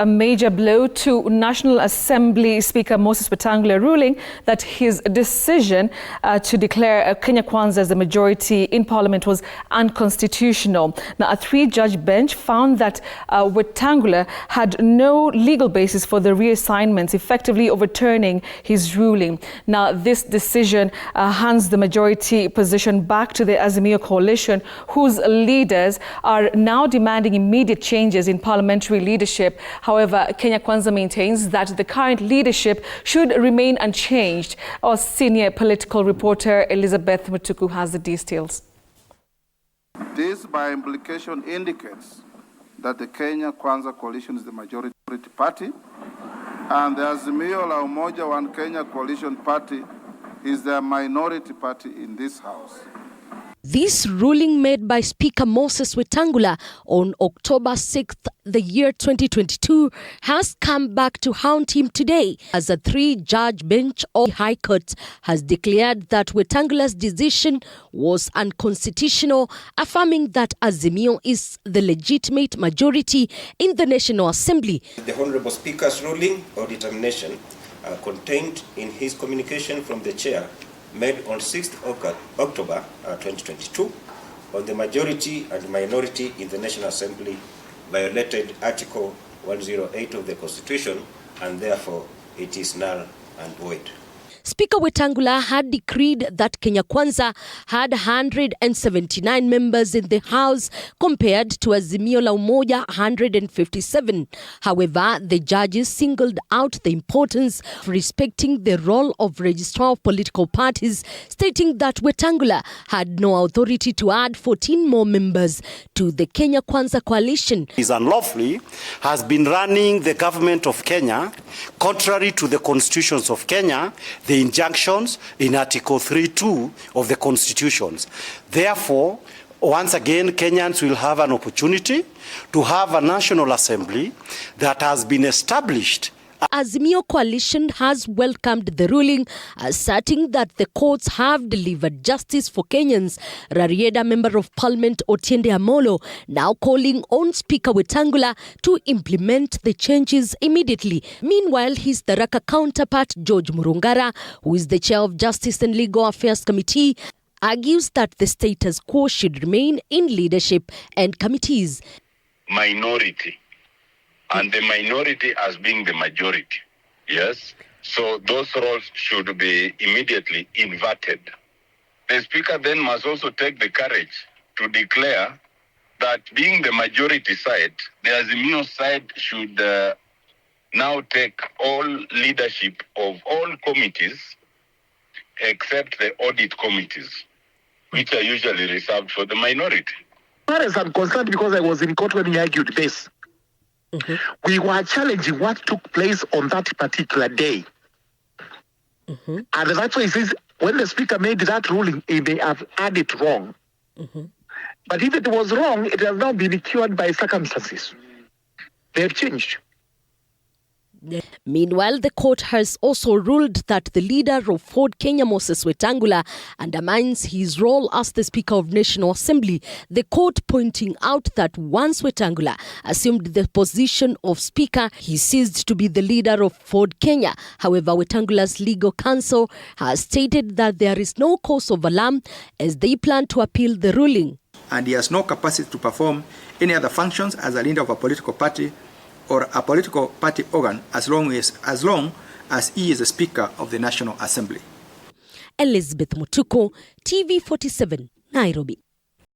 A major blow to National Assembly Speaker Moses Wetangula ruling that his decision to declare Kenya Kwanza as the majority in Parliament was unconstitutional. Now, a three-judge bench found that Wetangula had no legal basis for the reassignments, effectively overturning his ruling. Now, this decision hands the majority position back to the Azimio coalition, whose leaders are now demanding immediate changes in parliamentary leadership. However, Kenya Kwanza maintains that the current leadership should remain unchanged. Our senior political reporter Elizabeth Mutuku has the details. This, by implication, indicates that the Kenya Kwanza coalition is the majority party, and the Azimio la Umoja One Kenya coalition party is the minority party in this house. This ruling made by Speaker Moses Wetangula on October 6th, the year 2022, has come back to haunt him today as a three-judge bench of the High Court has declared that Wetangula's decision was unconstitutional, affirming that Azimio is the legitimate majority in the National Assembly. The Honorable Speaker's ruling or determination contained in his communication from the Chair made on 6th October 2022 on the majority and minority in the National Assembly violated Article 108 of the Constitution, and therefore it is null and void. Speaker Wetangula had decreed that Kenya Kwanza had 179 members in the House compared to Azimio la Umoja 157. However, the judges singled out the importance of respecting the role of registrar of political parties, stating that Wetangula had no authority to add 14 more members to the Kenya Kwanza coalition. Is unlawfully has been running the government of Kenya contrary to the constitutions of Kenya, the injunctions in Article 3(2) of the constitutions. Therefore, once again, Kenyans will have an opportunity to have a National Assembly that has been established. Azimio coalition has welcomed the ruling, asserting that the courts have delivered justice for Kenyans. Rarieda Member of Parliament Otiende Amolo now calling on Speaker Wetangula to implement the changes immediately. Meanwhile, his Tharaka counterpart George Murungara, who is the chair of Justice and Legal Affairs Committee, argues that the status quo should remain in leadership and committees. Minority. And the minority as being the majority, yes? So those roles should be immediately inverted. The Speaker then must also take the courage to declare that being the majority side, the Azimio side should now take all leadership of all committees except the audit committees, which are usually reserved for the minority. As far as I'm concerned, because I was in court when he argued this, we were challenging what took place on that particular day. And that's why he says, when the Speaker made that ruling, he may have had it wrong. But if it was wrong, it has now been cured by circumstances. They have changed. Meanwhile, the court has also ruled that the leader of Ford Kenya, Moses Wetangula, undermines his role as the Speaker of National Assembly. The court pointing out that once Wetangula assumed the position of Speaker, he ceased to be the leader of Ford Kenya. However, Wetangula's legal counsel has stated that there is no cause of alarm as they plan to appeal the ruling. And he has no capacity to perform any other functions as a leader of a political party or a political party organ as long as he is a Speaker of the National Assembly. Elizabeth Mutuku, TV 47, Nairobi.